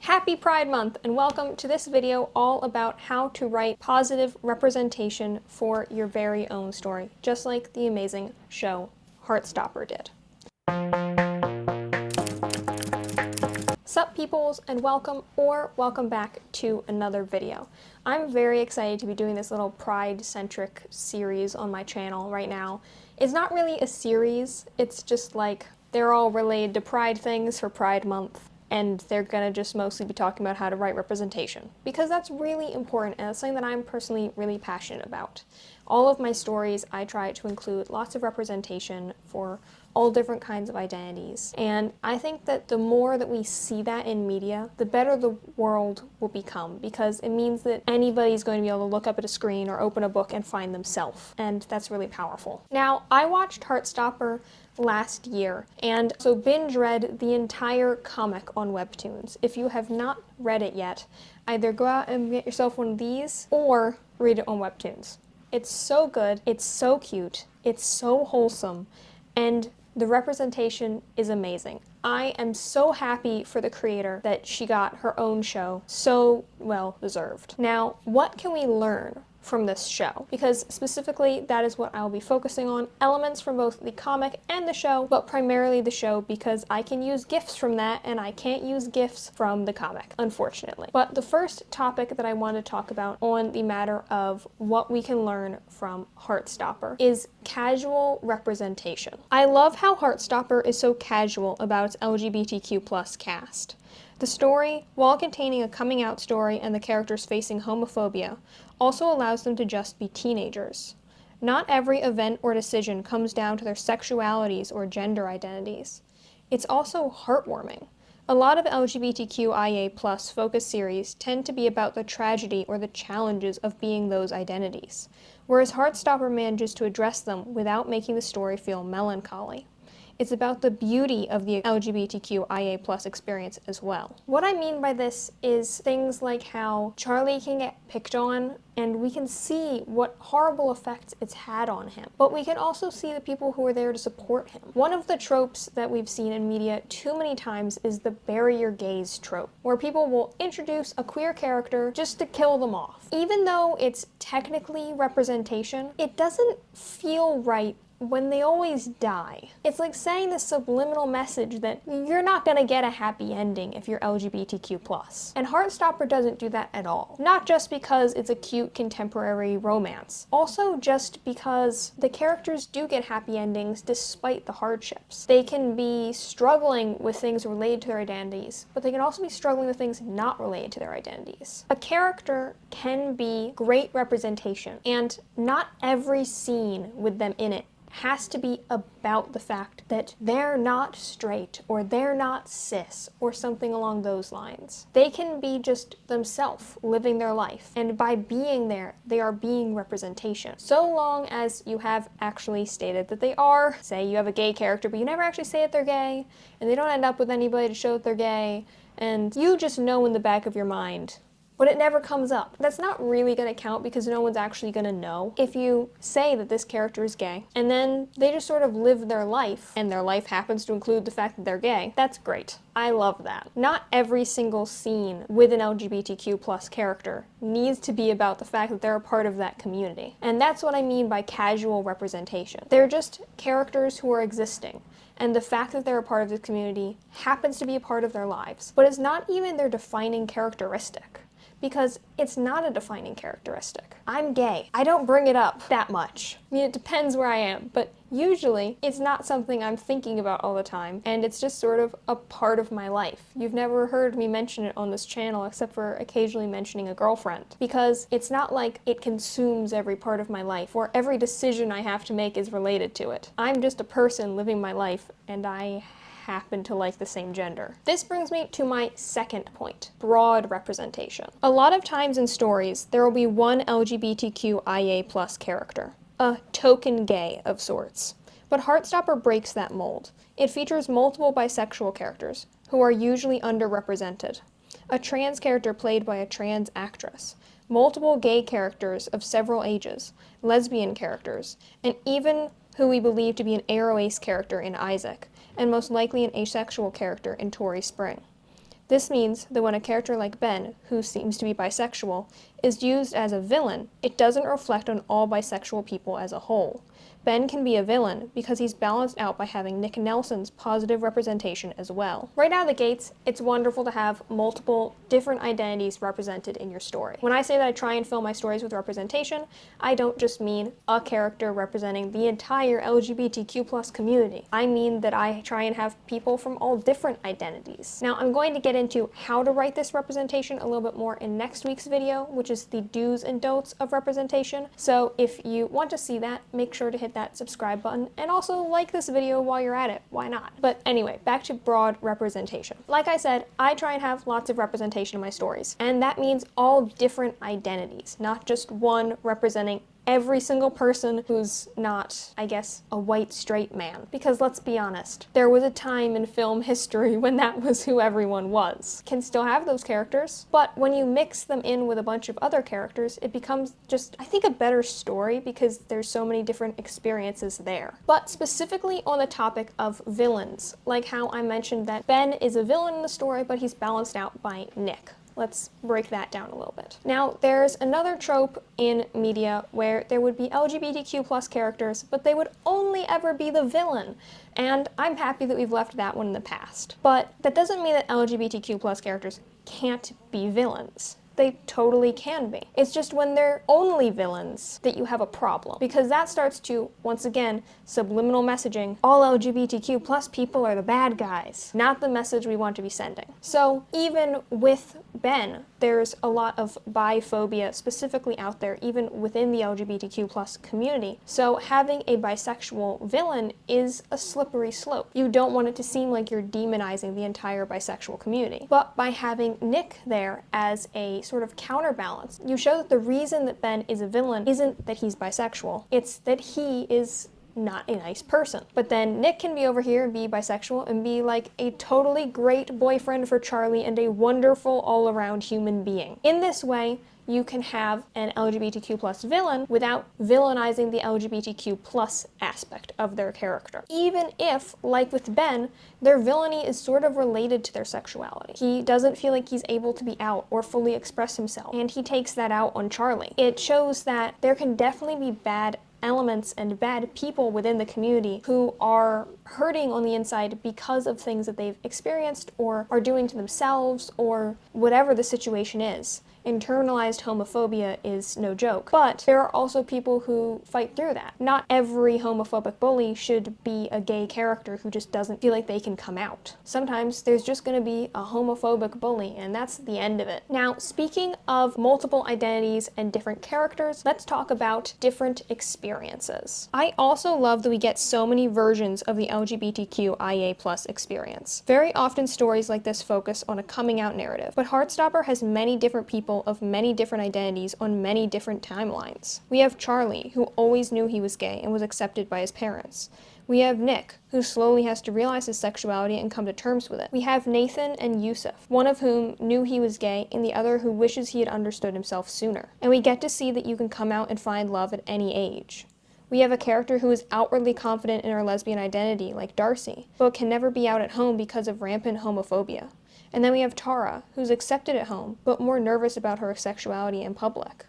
Happy Pride Month and welcome to this video all about how to write positive representation for your very own story, just like the amazing show Heartstopper did. Sup peoples and welcome back to another video. I'm very excited to be doing this little Pride-centric series on my channel right now. It's not really a series, it's just like they're all related to Pride things for Pride Month. And they're gonna just mostly be talking about how to write representation, because that's really important and it's something that I'm personally really passionate about. All of my stories, I try to include lots of representation for all different kinds of identities. And I think that the more that we see that in media, the better the world will become, because it means that anybody's going to be able to look up at a screen or open a book and find themselves. And that's really powerful. Now, I watched Heartstopper last year, and so binge read the entire comic on Webtoons. If you have not read it yet, either go out and get yourself one of these or read it on Webtoons. It's so good, it's so cute, it's so wholesome, and the representation is amazing. I am so happy for the creator that she got her own show, so well deserved. Now, what can we learn from this show? Because specifically that is what I'll be focusing on, elements from both the comic and the show, but primarily the show because I can use GIFs from that and I can't use GIFs from the comic, unfortunately. But the first topic that I want to talk about on the matter of what we can learn from Heartstopper is casual representation. I love how Heartstopper is so casual about its LGBTQ+ cast. The story, while containing a coming out story and the characters facing homophobia, also allows them to just be teenagers. Not every event or decision comes down to their sexualities or gender identities. It's also heartwarming. A lot of LGBTQIA+ focus series tend to be about the tragedy or the challenges of being those identities, whereas Heartstopper manages to address them without making the story feel melancholy. It's about the beauty of the LGBTQIA+ experience as well. What I mean by this is things like how Charlie can get picked on, and we can see what horrible effects it's had on him. But we can also see the people who are there to support him. One of the tropes that we've seen in media too many times is the bury your gays trope, where people will introduce a queer character just to kill them off. Even though it's technically representation, it doesn't feel right when they always die. It's like saying the subliminal message that you're not gonna get a happy ending if you're LGBTQ+. And Heartstopper doesn't do that at all. Not just because it's a cute contemporary romance, also just because the characters do get happy endings despite the hardships. They can be struggling with things related to their identities, but they can also be struggling with things not related to their identities. A character can be great representation, and not every scene with them in it has to be about the fact that they're not straight or they're not cis or something along those lines. They can be just themselves living their life, and by being there, they are being representation. So long as you have actually stated that they are. Say you have a gay character, but you never actually say that they're gay, and they don't end up with anybody to show that they're gay, and you just know in the back of your mind, but it never comes up. That's not really gonna count because no one's actually gonna know. If you say that this character is gay, and then they just sort of live their life, and their life happens to include the fact that they're gay, that's great. I love that. Not every single scene with an LGBTQ+ character needs to be about the fact that they're a part of that community. And that's what I mean by casual representation. They're just characters who are existing, and the fact that they're a part of this community happens to be a part of their lives. But it's not even their defining characteristic, because it's not a defining characteristic. I'm gay. I don't bring it up that much. I mean, it depends where I am, but usually it's not something I'm thinking about all the time, and it's just sort of a part of my life. You've never heard me mention it on this channel except for occasionally mentioning a girlfriend, because it's not like it consumes every part of my life or every decision I have to make is related to it. I'm just a person living my life, and I happen to like the same gender. This brings me to my second point, broad representation. A lot of times in stories, there will be one LGBTQIA+ character, a token gay of sorts. But Heartstopper breaks that mold. It features multiple bisexual characters, who are usually underrepresented, a trans character played by a trans actress, multiple gay characters of several ages, lesbian characters, and even who we believe to be an aro-ace character in Isaac, and most likely an asexual character in Tori Spring. This means that when a character like Ben, who seems to be bisexual, is used as a villain, it doesn't reflect on all bisexual people as a whole. Ben can be a villain because he's balanced out by having Nick Nelson's positive representation as well. Right out of the gates, it's wonderful to have multiple different identities represented in your story. When I say that I try and fill my stories with representation, I don't just mean a character representing the entire LGBTQ+ community. I mean that I try and have people from all different identities. Now, I'm going to get into how to write this representation a little bit more in next week's video, which is the do's and don'ts of representation. So if you want to see that, make sure to hit that subscribe button and also like this video while you're at it. Why not? But anyway, back to broad representation. Like I said, I try and have lots of representation in my stories, and that means all different identities, not just one representing every single person who's not, I guess, a white straight man. Because let's be honest, there was a time in film history when that was who everyone was. Can still have those characters, but when you mix them in with a bunch of other characters, it becomes just, I think, a better story because there's so many different experiences there. But specifically on the topic of villains, like how I mentioned that Ben is a villain in the story, but he's balanced out by Nick. Let's break that down a little bit. Now, there's another trope in media where there would be LGBTQ+ characters, but they would only ever be the villain. And I'm happy that we've left that one in the past. But that doesn't mean that LGBTQ+ characters can't be villains. They totally can be. It's just when they're only villains that you have a problem, because that starts to, once again, subliminal messaging. All LGBTQ+ people are the bad guys, not the message we want to be sending. So even with Ben, there's a lot of biphobia specifically out there, even within the LGBTQ+ community. So having a bisexual villain is a slippery slope. You don't want it to seem like you're demonizing the entire bisexual community. But by having Nick there as a sort of counterbalance, you show that the reason that Ben is a villain isn't that he's bisexual, it's that he is not a nice person. But then Nick can be over here and be bisexual and be like a totally great boyfriend for Charlie and a wonderful all-around human being. In this way, you can have an LGBTQ+ villain without villainizing the LGBTQ+ aspect of their character. Even if, like with Ben, their villainy is sort of related to their sexuality. He doesn't feel like he's able to be out or fully express himself, and he takes that out on Charlie. It shows that there can definitely be bad elements and bad people within the community who are hurting on the inside because of things that they've experienced or are doing to themselves or whatever the situation is. Internalized homophobia is no joke, but there are also people who fight through that. Not every homophobic bully should be a gay character who just doesn't feel like they can come out. Sometimes there's just going to be a homophobic bully, and that's the end of it. Now, speaking of multiple identities and different characters, let's talk about different experiences. I also love that we get so many versions of the LGBTQIA+ experience. Very often stories like this focus on a coming out narrative, but Heartstopper has many different people of many different identities on many different timelines. We have Charlie, who always knew he was gay and was accepted by his parents. We have Nick, who slowly has to realize his sexuality and come to terms with it. We have Nathan and Yusuf, one of whom knew he was gay and the other who wishes he had understood himself sooner. And we get to see that you can come out and find love at any age. We have a character who is outwardly confident in her lesbian identity, like Darcy, but can never be out at home because of rampant homophobia. And then we have Tara, who's accepted at home, but more nervous about her sexuality in public.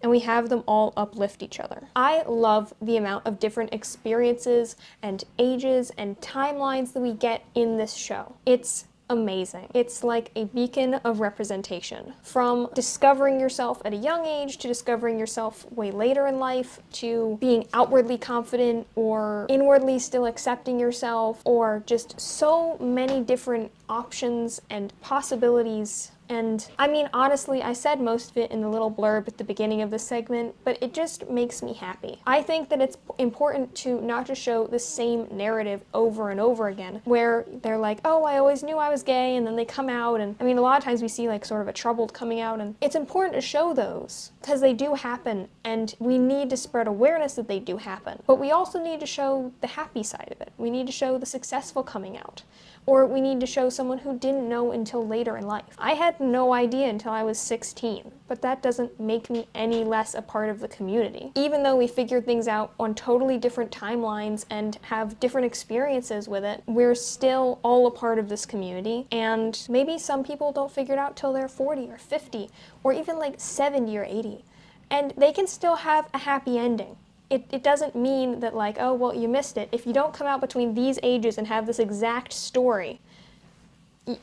And we have them all uplift each other. I love the amount of different experiences and ages and timelines that we get in this show. It's amazing. It's like a beacon of representation. From discovering yourself at a young age to discovering yourself way later in life to being outwardly confident or inwardly still accepting yourself, or just so many different options and possibilities. And I mean, honestly, I said most of it in the little blurb at the beginning of this segment, but it just makes me happy. I think that it's important to not just show the same narrative over and over again, where they're like, oh, I always knew I was gay, and then they come out, and I mean, a lot of times we see like sort of a troubled coming out, and it's important to show those, because they do happen, and we need to spread awareness that they do happen. But we also need to show the happy side of it. We need to show the successful coming out. or we need to show someone who didn't know until later in life. I had no idea until I was 16, but that doesn't make me any less a part of the community. Even though we figured things out on totally different timelines and have different experiences with it, we're still all a part of this community, and maybe some people don't figure it out till they're 40 or 50, or even like 70 or 80, and they can still have a happy ending. It doesn't mean that like, oh, well, you missed it. If you don't come out between these ages and have this exact story,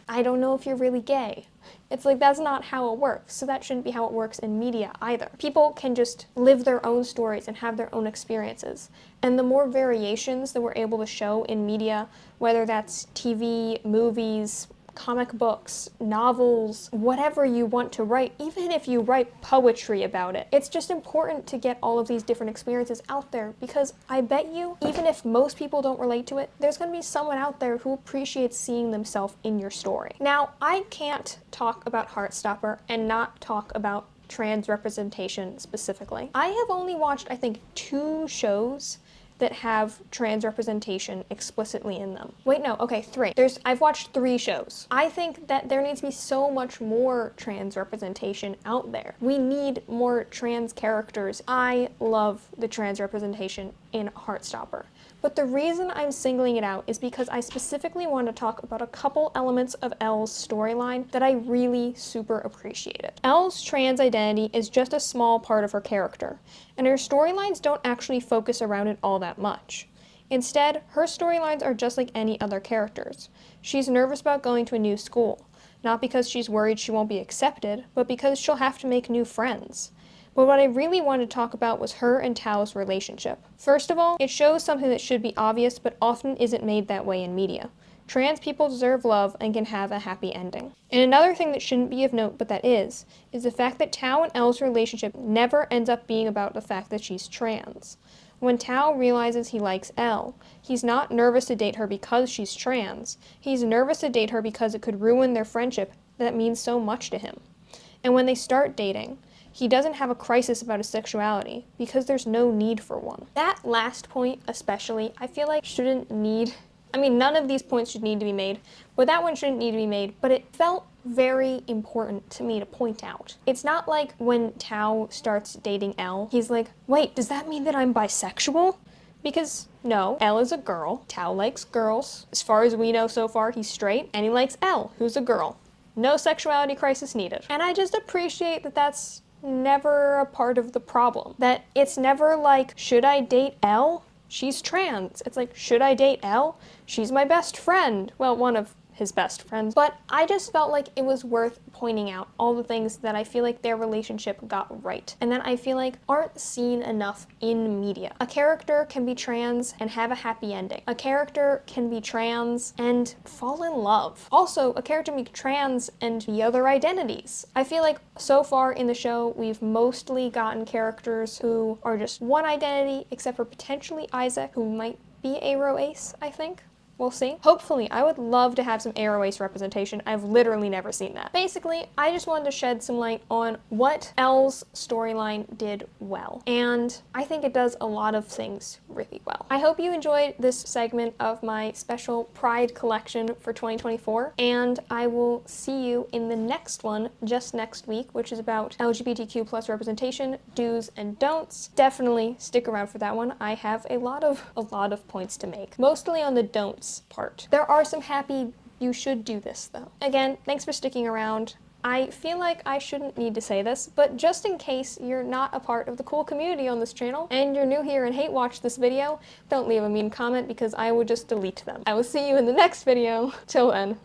I don't know if you're really gay. It's like, that's not how it works, so that shouldn't be how it works in media either. People can just live their own stories and have their own experiences. And the more variations that we're able to show in media, whether that's TV, movies, comic books, novels, whatever you want to write, even if you write poetry about it. It's just important to get all of these different experiences out there, because I bet you, even if most people don't relate to it, there's going to be someone out there who appreciates seeing themselves in your story. Now, I can't talk about Heartstopper and not talk about trans representation specifically. I have only watched, I think, 2 shows that have trans representation explicitly in them. Wait, no, okay, 3. I've watched 3 shows. I think that there needs to be so much more trans representation out there. We need more trans characters. I love the trans representation in Heartstopper. But the reason I'm singling it out is because I specifically want to talk about a couple elements of Elle's storyline that I really super appreciated. Elle's trans identity is just a small part of her character, and her storylines don't actually focus around it all that much. Instead, her storylines are just like any other characters. She's nervous about going to a new school, not because she's worried she won't be accepted, but because she'll have to make new friends. But what I really wanted to talk about was her and Tao's relationship. First of all, it shows something that should be obvious but often isn't made that way in media. Trans people deserve love and can have a happy ending. And another thing that shouldn't be of note, but that is the fact that Tao and Elle's relationship never ends up being about the fact that she's trans. When Tao realizes he likes Elle, he's not nervous to date her because she's trans. He's nervous to date her because it could ruin their friendship that means so much to him. And when they start dating, he doesn't have a crisis about his sexuality because there's no need for one. That last point especially, I feel like shouldn't need, I mean, none of these points should need to be made, but that one shouldn't need to be made, but it felt very important to me to point out. It's not like when Tao starts dating Elle, he's like, wait, does that mean that I'm bisexual? Because no, Elle is a girl, Tao likes girls. As far as we know so far, he's straight, and he likes Elle, who's a girl. No sexuality crisis needed. And I just appreciate that that's never a part of the problem. That it's never like, should I date Elle? She's trans. It's like, should I date Elle? She's my best friend. Well, one of his best friends. But I just felt like it was worth pointing out all the things that I feel like their relationship got right, and that I feel like aren't seen enough in media. A character can be trans and have a happy ending. A character can be trans and fall in love. Also, a character can be trans and be other identities. I feel like so far in the show, we've mostly gotten characters who are just one identity, except for potentially Isaac, who might be Aro Ace, I think. We'll see. Hopefully, I would love to have some Aro Ace representation. I've literally never seen that. Basically, I just wanted to shed some light on what Elle's storyline did well. And I think it does a lot of things really well. I hope you enjoyed this segment of my special Pride collection for 2024. And I will see you in the next one just next week, which is about LGBTQ plus representation, do's and don'ts. Definitely stick around for that one. I have a lot of points to make, mostly on the don'ts part. There are some happy you should do this though. Again, thanks for sticking around. I feel like I shouldn't need to say this, but just in case you're not a part of the cool community on this channel and you're new here and hate watch this video, don't leave a mean comment because I would just delete them. I will see you in the next video. Till then.